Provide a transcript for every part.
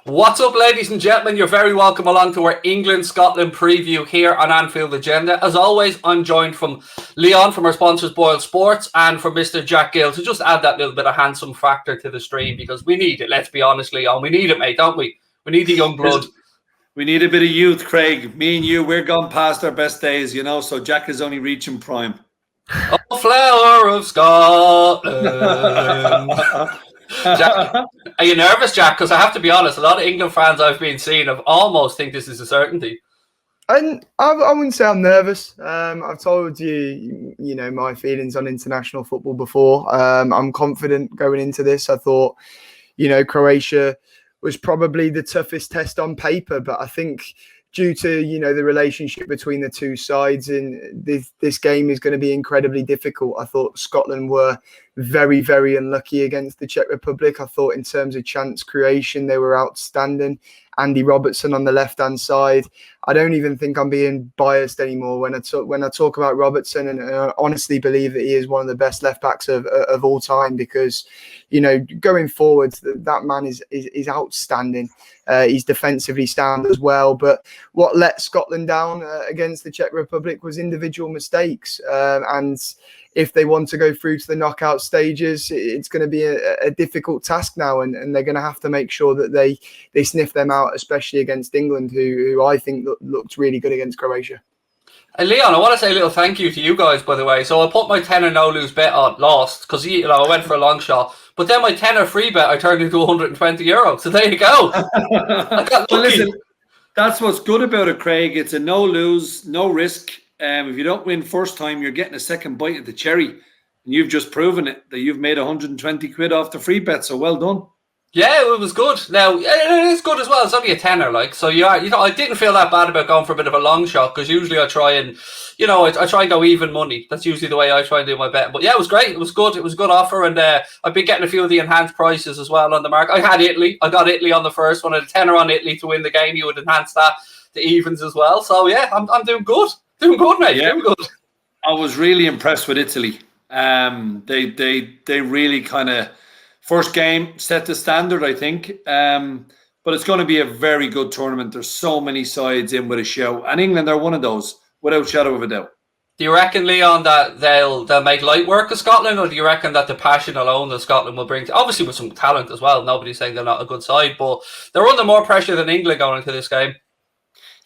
What's up, ladies and gentlemen? You're very welcome along to our England-Scotland preview here on Anfield Agenda. As always, I'm joined from Leon from our sponsors Boyle Sports and from Mr. Jack Gill to just add that little bit of handsome factor to the stream because we need it. Let's be honest, Leon. We need it, mate, don't we? We need the young blood. We need a bit of youth, Craig. Me and you, we're gone past our best days, so Jack is only reaching prime. Oh, flower of Scotland. Jack, are you nervous, Jack? Because I have to be honest, a lot of England fans I've been seeing have almost think this is a certainty. And I wouldn't say I'm nervous. I've told you, my feelings on international football before. I'm confident going into this. I thought, Croatia was probably the toughest test on paper, but I think due to, the relationship between the two sides, and this game is going to be incredibly difficult. I thought Scotland were very, very unlucky against the Czech Republic. I thought in terms of chance creation, they were outstanding. Andy Robertson on the left-hand side. I don't even think I'm being biased anymore when I talk about Robertson, and I honestly believe that he is one of the best left-backs of all time because, going forwards, that man is outstanding. He's defensively sound as well. But what let Scotland down against the Czech Republic was individual mistakes. And if they want to go through to the knockout stages, it's going to be a difficult task now. And they're going to have to make sure that they sniff them out, especially against England, who I think looked really good against Croatia. Leon, I want to say a little thank you to you guys, by the way. So I put my tenner no-lose bet on, lost, because I went for a long shot. But then my tenner free bet, I turned into €120. So there you go. I got lucky. Well, listen, that's what's good about it, Craig. It's a no-lose, no risk. If you don't win first time, you're getting a second bite at the cherry. And you've just proven it, that you've made 120 quid off the free bet. So well done. Yeah, it was good. Now, it is good as well. It's only a tenner, so I didn't feel that bad about going for a bit of a long shot because usually I try and, I try and go even money. That's usually the way I try and do my bet. But yeah, it was great. It was good. It was a good offer, and I've been getting a few of the enhanced prices as well on the market. I had Italy. I got Italy on the first one. I had a tenner on Italy to win the game. You would enhance that to evens as well. So yeah, I'm doing good. Doing good, mate. Yeah. Doing good. I was really impressed with Italy. They really kind of. First game set the standard, I think. But it's going to be a very good tournament. There's so many sides in with a show. And England are one of those, without shadow of a doubt. Do you reckon, Leon, that they'll make light work of Scotland? Or do you reckon that the passion alone that Scotland will bring, obviously with some talent as well, nobody's saying they're not a good side, but they're under more pressure than England going into this game?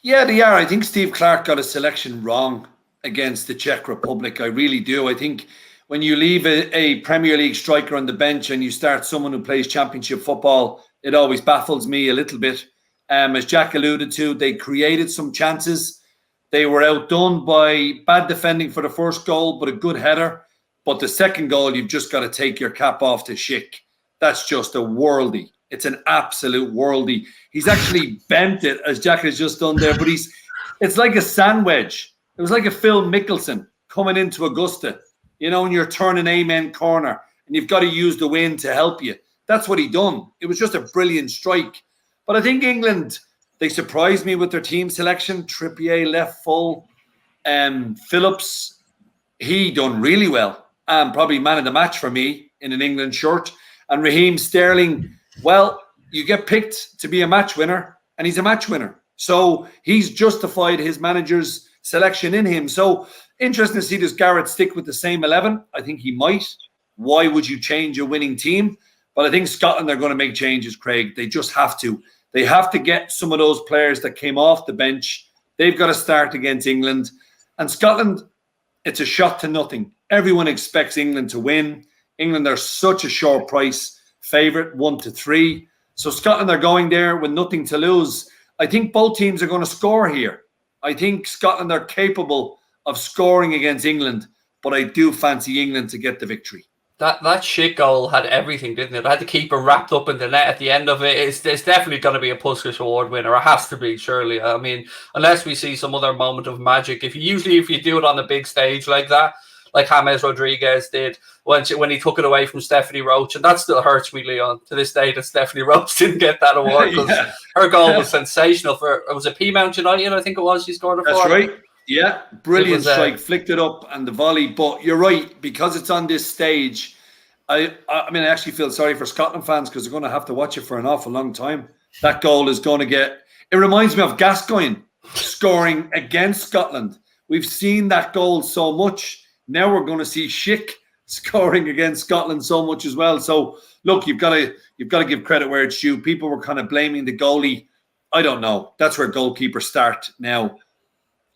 Yeah, they are. I think Steve Clarke got a selection wrong against the Czech Republic. I really do. I think when you leave a Premier League striker on the bench and you start someone who plays championship football, it always baffles me a little bit. As Jack alluded to, they created some chances. They were outdone by bad defending for the first goal, but a good header. But the second goal, you've just got to take your cap off to Schick. That's just a worldie. It's an absolute worldie. He's actually bent it, as Jack has just done there, but it's like a sand wedge. It was like a Phil Mickelson coming into Augusta. And you're turning amen corner and you've got to use the wind to help you. That's what he done. It was just a brilliant strike. But I think England, they surprised me with their team selection. Trippier left full. Phillips, he done really well. Probably man of the match for me in an England shirt. And Raheem Sterling, well, you get picked to be a match winner and he's a match winner. So he's justified his manager's selection in him. So interesting to see, does Garrett stick with the same 11? I think he might. Why would you change a winning team? But I think Scotland are going to make changes, Craig. They just have to. They have to get some of those players that came off the bench. They've got to start against England. And Scotland, it's a shot to nothing. Everyone expects England to win. England are such a short price favourite, 1-3. So Scotland are going there with nothing to lose. I think both teams are going to score here. I think Scotland are capable of scoring against England, but I do fancy England to get the victory. That shit goal had everything, didn't it? I had to keep it wrapped up in the net at the end of it. It's definitely going to be a Puskas Award winner. It has to be, surely. I mean, unless we see some other moment of magic. If you do it on a big stage like that, like James Rodriguez did when he took it away from Stephanie Roach, and that still hurts me, Leon, to this day that Stephanie Roach didn't get that award because her goal was sensational. It was a P-Mount United, I think it was, she scored it for. That's right. Yeah, brilliant strike, flicked it up and the volley. But you're right, because it's on this stage, I mean, I actually feel sorry for Scotland fans because they're going to have to watch it for an awful long time. that goal is going to get... It reminds me of Gascoigne scoring against Scotland. We've seen that goal so much. Now we're going to see Schick scoring against Scotland so much as well. So look, you've got to give credit where it's due. People were kind of blaming the goalie. I don't know. That's where goalkeepers start now.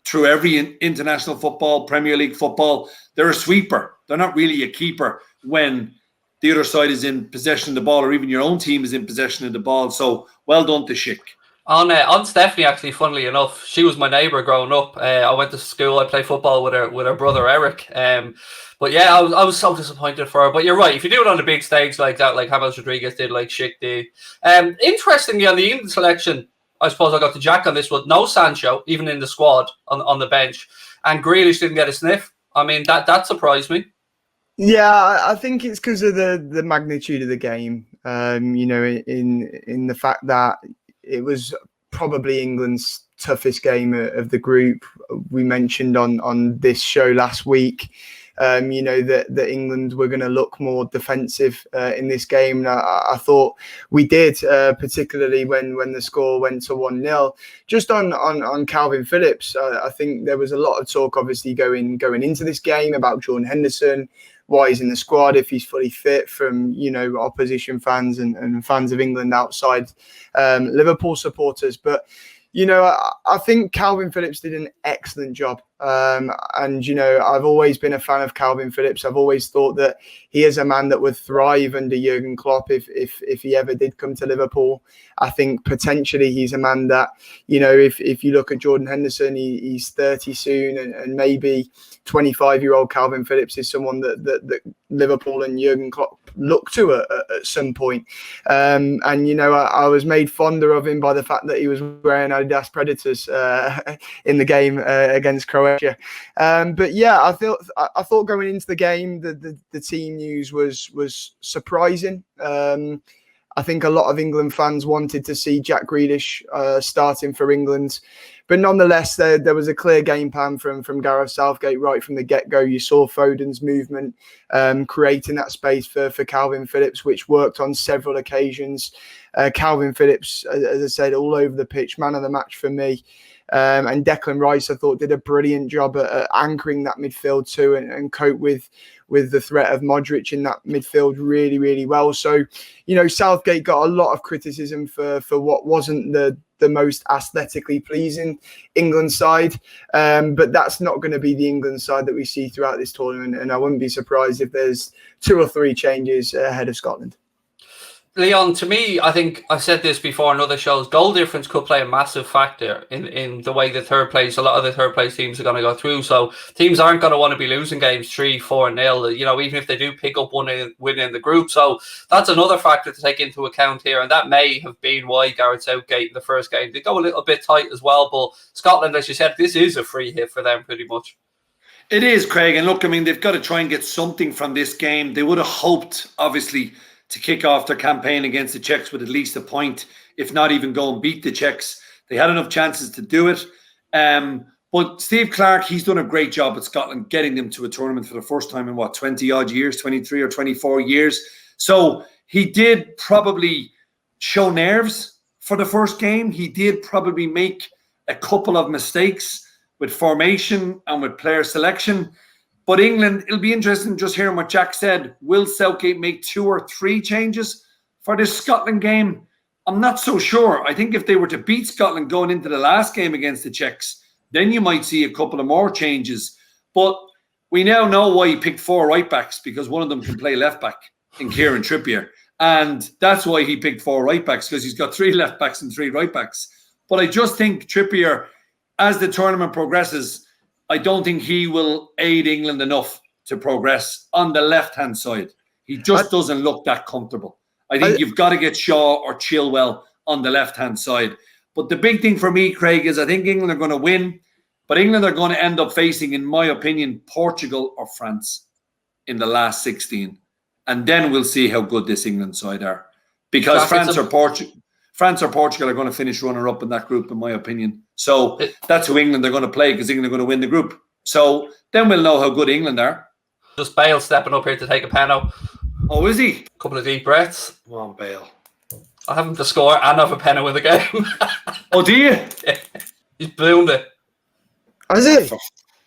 Through every international football, Premier League football, they're a sweeper. They're not really a keeper when the other side is in possession of the ball, or even your own team is in possession of the ball. So well done to Schick. On Stephanie, actually, funnily enough, she was my neighbour growing up. I went to school. I played football with her brother Eric. But yeah, I was so disappointed for her. But you're right. If you do it on a big stage like that, like James Rodriguez did, like Schick did. Interestingly, on the England selection, I suppose I got to Jack on this one. No Sancho, even in the squad on the bench, and Grealish didn't get a sniff. I mean, that surprised me. Yeah, I think it's because of the magnitude of the game. You know, in the fact that it was probably England's toughest game of the group. We mentioned on this show last week, you know, that England were going to look more defensive in this game. And I thought we did, particularly when the score went to 1-0. Just on Calvin Phillips, I think there was a lot of talk, obviously, going into this game about Jordan Henderson, why he's in the squad, if he's fully fit, from, you know, opposition fans and fans of England outside Liverpool supporters. But, you know, I think Calvin Phillips did an excellent job. And, you know, I've always been a fan of Calvin Phillips. I've always thought that he is a man that would thrive under Jurgen Klopp if he ever did come to Liverpool. I think potentially he's a man that, you know, if you look at Jordan Henderson, he's 30 soon, and maybe 25-year-old Calvin Phillips is someone that Liverpool and Jurgen Klopp look to at some point. And, you know, I was made fonder of him by the fact that he was wearing Adidas Predators in the game against Croatia. But yeah, I thought going into the game, the team news was surprising. I think a lot of England fans wanted to see Jack Grealish starting for England. But nonetheless, there was a clear game plan from Gareth Southgate right from the get-go. You saw Foden's movement, creating that space for Calvin Phillips, which worked on several occasions. Calvin Phillips, as I said, all over the pitch, man of the match for me. And Declan Rice, I thought, did a brilliant job at anchoring that midfield too, and cope with the threat of Modric in that midfield really, really well. So, you know, Southgate got a lot of criticism for what wasn't the most aesthetically pleasing England side. But that's not going to be the England side that we see throughout this tournament. And I wouldn't be surprised if there's 2 or 3 changes ahead of Scotland. Leon, to me, I think I've said this before in other shows, goal difference could play a massive factor in the way the third place, a lot of the third place teams are going to go through. So teams aren't going to want to be losing games 3-4-0, you know, even if they do pick up win in the group. So that's another factor to take into account here. And that may have been why Gareth Southgate in the first game did go a little bit tight as well. But Scotland, as you said, this is a free hit for them pretty much. It is, Craig. And look, I mean, they've got to try and get something from this game. They would have hoped, obviously, to kick off their campaign against the Czechs with at least a point, if not even go and beat the Czechs. They had enough chances to do it. But Steve Clarke, he's done a great job at Scotland, getting them to a tournament for the first time in, 20-odd years, 23 or 24 years. So he did probably show nerves for the first game. He did probably make a couple of mistakes with formation and with player selection. But England, it'll be interesting just hearing what Jack said. Will Southgate make 2 or 3 changes for this Scotland game? I'm not so sure. I think if they were to beat Scotland going into the last game against the Czechs, then you might see a couple of more changes. But we now know why he picked 4 right-backs, because one of them can play left-back in Kieran Trippier. And that's why he picked 4 right-backs, because he's got 3 left-backs and 3 right-backs. But I just think Trippier, as the tournament progresses, I don't think he will aid England enough to progress on the left-hand side. He just doesn't look that comfortable. I think you've got to get Shaw or Chilwell on the left-hand side. But the big thing for me, Craig, is I think England are going to win, but England are going to end up facing, in my opinion, Portugal or France in the last 16. And then we'll see how good this England side are. Because France or Portugal are going to finish runner-up in that group, in my opinion. So that's who England are going to play, because England are going to win the group. So then we'll know how good England are. Just Bale stepping up here to take a penalty. Oh, is he? A couple of deep breaths. Come on, Bale. I have him to score and have a penny with the game. Oh, do you? Yeah. He's ballooned it. Has he?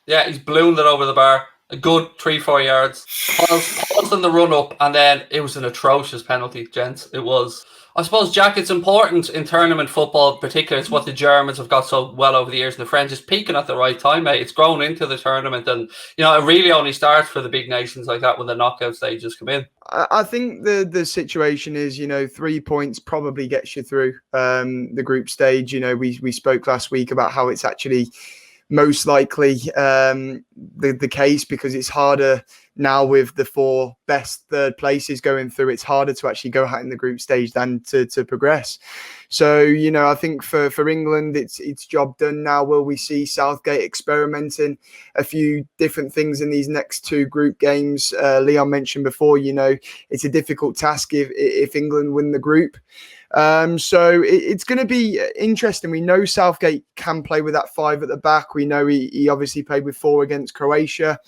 Yeah, he's ballooned it over the bar. A good 3-4 yards. Paused in the run up, and then it was an atrocious penalty, gents. It was. I suppose, Jack, it's important in tournament football, in particular. It's what the Germans have got so well over the years, and the French is peaking at the right time, mate. It's grown into the tournament, and it really only starts for the big nations like that when the knockout stages come in. I think the situation is, 3 points probably gets you through the group stage. We spoke last week about how it's actually most likely the case, because it's harder now with the 4 best third places going through. It's harder to actually go out in the group stage than to progress. So, I think for England, it's job done now. Will we see Southgate experimenting a few different things in these next 2 group games? Leon mentioned before, it's a difficult task if England win the group. So it's going to be interesting. We know Southgate can play with that 5 at the back. We know he obviously played with 4 against Croatia.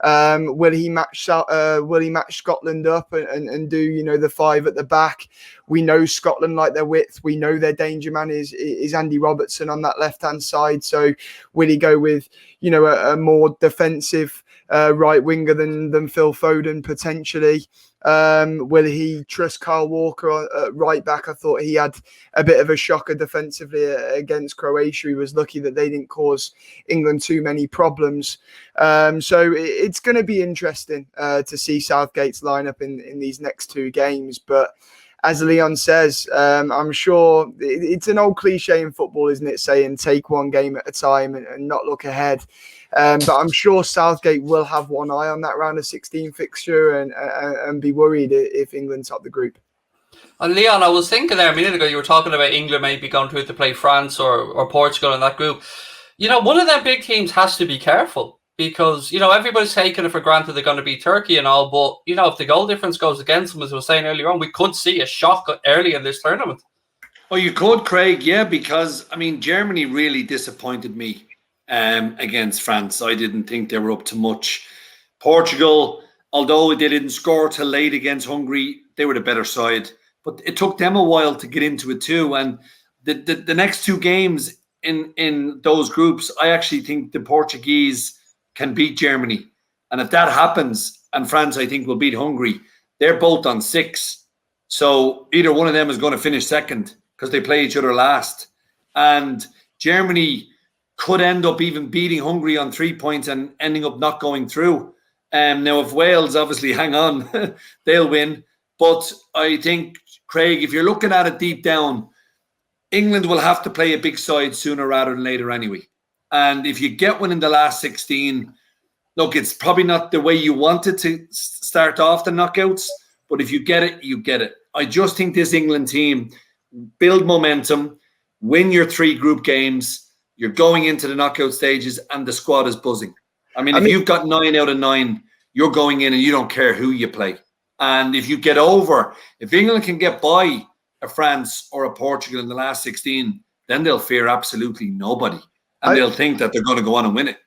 Will he match Scotland up and do the 5 at the back? We know Scotland like their width. We know their danger man is Andy Robertson on that left hand side. So will he go with a more defensive right winger than Phil Foden potentially? Will he trust Kyle Walker at right back? I thought he had a bit of a shocker defensively against Croatia. He was lucky that they didn't cause England too many problems. So it's going to be interesting to see Southgate's lineup in these next 2 games. But as Leon says, I'm sure it's an old cliche in football, isn't it? Saying take one game at a time and not look ahead. But I'm sure Southgate will have one eye on that round of 16 fixture and be worried if England top the group. And Leon, I was thinking there a minute ago, you were talking about England maybe going to play France or Portugal in that group. One of them big teams has to be careful, because, everybody's taking it for granted they're going to beat Turkey and all. But, if the goal difference goes against them, as I was saying earlier on, we could see a shock early in this tournament. Oh, you could, Craig. Yeah, because, Germany really disappointed me against France. I didn't think they were up to much. Portugal, although they didn't score till late against Hungary, they were the better side. But it took them a while to get into it too. And the next 2 games in those groups, I actually think the Portuguese can beat Germany. And if that happens, and France, I think, will beat Hungary, they're both on 6. So either one of them is going to finish second because they play each other last. And Germany could end up even beating Hungary on 3 points and ending up not going through. Now, if Wales obviously hang on, they'll win. But I think, Craig, if you're looking at it deep down, England will have to play a big side sooner rather than later anyway. And if you get one in the last 16, look, it's probably not the way you wanted to start off the knockouts, but if you get it, you get it. I just think this England team build momentum, win your 3 group games, you're going into the knockout stages, and the squad is buzzing. If you've got 9 out of 9, you're going in and you don't care who you play. And if you get over, if England can get by a France or a Portugal in the last 16, then they'll fear absolutely nobody. And they'll think that they're going to go on and win it.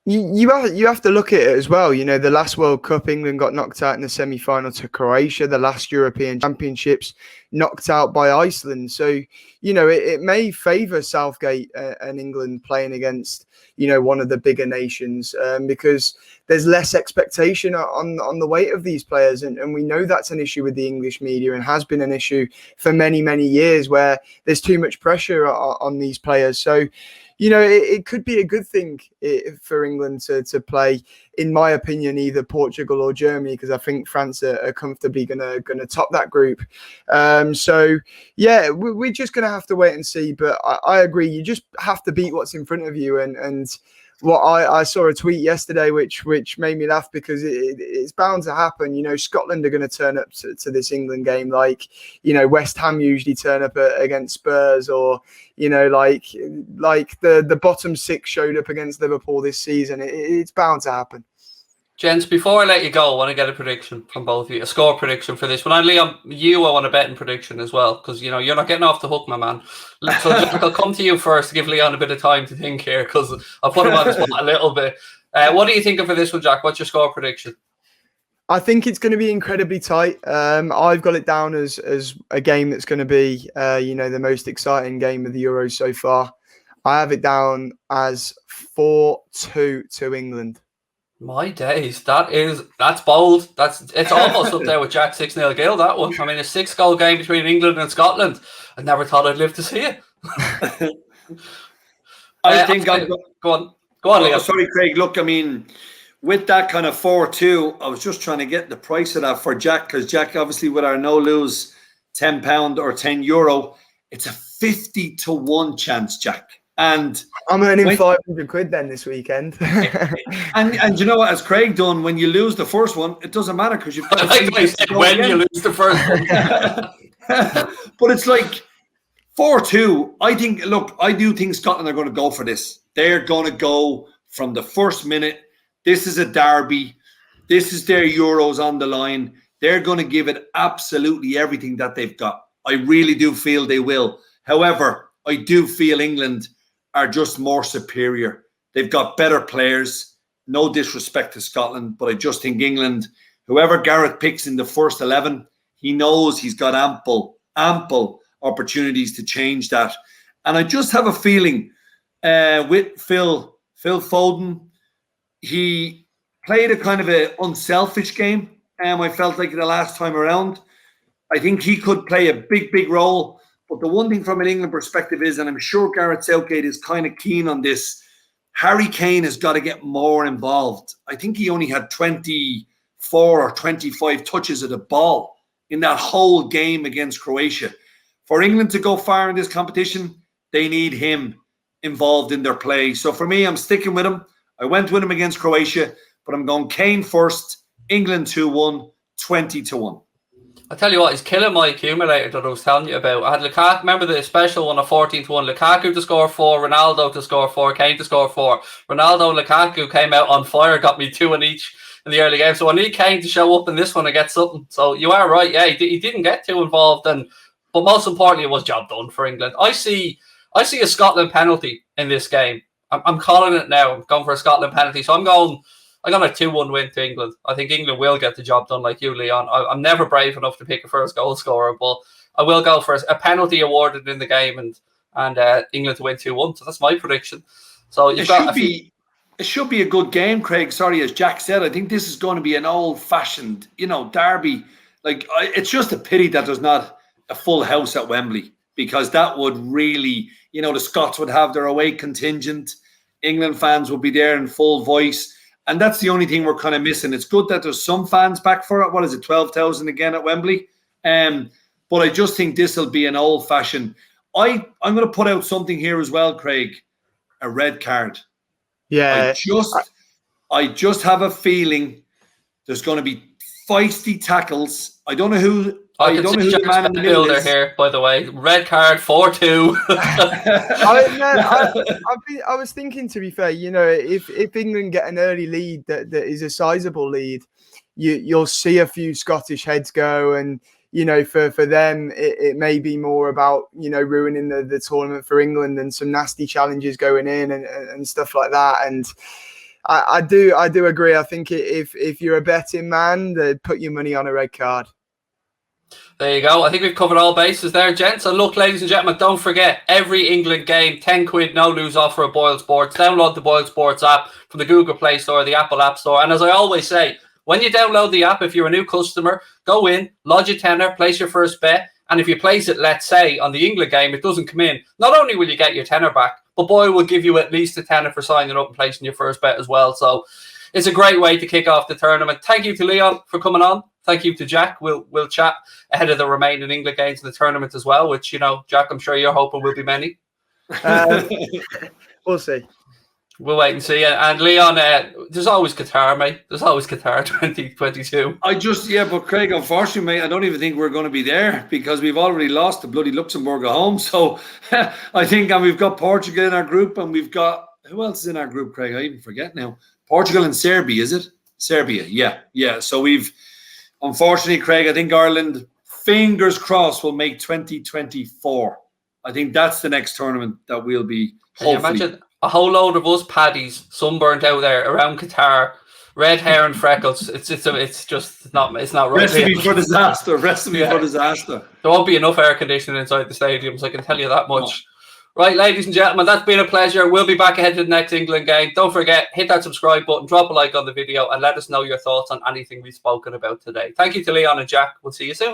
You have to look at it as well. The last World Cup, England got knocked out in the semi-final to Croatia. The last European Championships, knocked out by Iceland. So, it may favour Southgate and England playing against, one of the bigger nations because there's less expectation on the weight of these players. And we know that's an issue with the English media and has been an issue for many, many years where there's too much pressure on these players. So, it could be a good thing for England to play, in my opinion, either Portugal or Germany, because I think France are comfortably going to top that group. So, yeah, we're just going to have to wait and see. But I agree. You just have to beat what's in front of you. And what I saw a tweet yesterday, which made me laugh because it's bound to happen. Scotland are going to turn up to this England game like, West Ham usually turn up against Spurs, or, like the bottom 6 showed up against Liverpool this season. It's bound to happen. Gents, before I let you go, I want to get a prediction from both of you, a score prediction for this one. And Liam, I want a betting prediction as well, because, you're not getting off the hook, my man. So Jack, I'll come to you first to give Leon a bit of time to think here, because I'll put him on the spot a little bit. What are you thinking for this one, Jack? What's your score prediction? I think it's going to be incredibly tight. I've got it down as a game that's going to be, the most exciting game of the Euros so far. I have it down as 4-2 to England. My days, that's bold. It's almost up there with Jack 6-0 Gill, that one. I mean, a 6-goal game between England and Scotland. I never thought I'd live to see it. I think I'm go on, Leo. Sorry, Craig. Look, I mean, with that kind of 4-2, I was just trying to get the price of that for Jack, because Jack, obviously, with our no-lose £10 or €10, it's a 50-1 chance, Jack. And I'm earning 500 quid then this weekend. and you know what? As Craig done, when you lose the first one, it doesn't matter because you've got you lose the first one. But it's like 4-2. I think. Look, I do think Scotland are going to go for this. They're going to go from the first minute. This is a derby. This is their Euros on the line. They're going to give it absolutely everything that they've got. I really do feel they will. However, I do feel England are just more superior. They've got better players. No disrespect to Scotland, but I just think England, whoever Gareth picks in the first 11, he knows he's got ample opportunities to change that. And I just have a feeling with Phil Foden, he played a kind of an unselfish game. I felt like the last time around, I think he could play a big role. But the one thing from an England perspective is, and I'm sure Gareth Southgate is kind of keen on this, Harry Kane has got to get more involved. I think he only had 24 or 25 touches of the ball in that whole game against Croatia. For England to go far in this competition, they need him involved in their play. So for me, I'm sticking with him. I went with him against Croatia, but I'm going Kane first, England 2-1, 20-1. I tell you what, he's killing my accumulator that I was telling you about. I had Lukaku, remember the special one of 14-1, Lukaku to score 4, Ronaldo to score 4, Kane to score 4. Ronaldo and Lukaku came out on fire, got me 2 in each in the early game. So I need Kane to show up in this one and get something. So you are right, yeah, he didn't get too involved, but most importantly, it was job done for England. I see a Scotland penalty in this game. I'm calling it now. I'm going for a Scotland penalty. So I'm going a 2-1 win to England. I think England will get the job done, like you, Leon. I'm never brave enough to pick a first goal scorer, but I will go for a penalty awarded in the game and England to win 2-1. So that's my prediction. So it should be a good game, Craig. Sorry, as Jack said, I think this is going to be an old-fashioned, derby. It's just a pity that there's not a full house at Wembley, because that would really, the Scots would have their away contingent. England fans would be there in full voice. And that's the only thing we're kind of missing. It's good that there's some fans back for it. What is it, 12,000 again at Wembley? But I just think this will be an old-fashioned. I'm going to put out something here as well, Craig. A red card. Yeah. I just have a feeling there's going to be feisty tackles. I don't know who. I don't know who the man in the middle is here, by the way. Red card, 4-2. I was thinking, to be fair, if England get an early lead that is a sizable lead, you'll see a few Scottish heads go, and for them it may be more about ruining the tournament for England and some nasty challenges going in and stuff like that. And I do agree. I think if you're a betting man, put your money on a red card. There you go. I think we've covered all bases there, gents. And look, ladies and gentlemen, don't forget, every England game, 10 quid, no lose offer at Boyle Sports. Download the Boyle Sports app from the Google Play Store, the Apple App Store. And as I always say, when you download the app, if you're a new customer, go in, lodge a tenner, place your first bet. And if you place it, let's say, on the England game, it doesn't come in, not only will you get your tenner back, but Boyle will give you at least a tenner for signing up and placing your first bet as well. So it's a great way to kick off the tournament. Thank you to Leon for coming on. Thank you to Jack. We'll chat ahead of the remaining England games in the tournament as well, which, Jack, I'm sure you're hoping will be many. We'll see. We'll wait and see. And Leon, there's always Qatar, mate. There's always Qatar 2022. But Craig, unfortunately, mate, I don't even think we're going to be there because we've already lost to bloody Luxembourg at home. So I think, and we've got Portugal in our group, and we've got, who else is in our group, Craig? I even forget now. Portugal and Serbia, is it? Serbia, yeah. So unfortunately, Craig, I think Ireland, fingers crossed, will make 2024. I think that's the next tournament that we'll be, hopefully. Can you imagine a whole load of us paddies sunburnt out there around Qatar, red hair and freckles. It's not right. Recipe for disaster. Recipe for disaster. There won't be enough air conditioning inside the stadiums, I can tell you that much. No. Right, ladies and gentlemen, that's been a pleasure. We'll be back ahead to the next England game. Don't forget, hit that subscribe button, drop a like on the video, and let us know your thoughts on anything we've spoken about today. Thank you to Leon and Jack. We'll see you soon.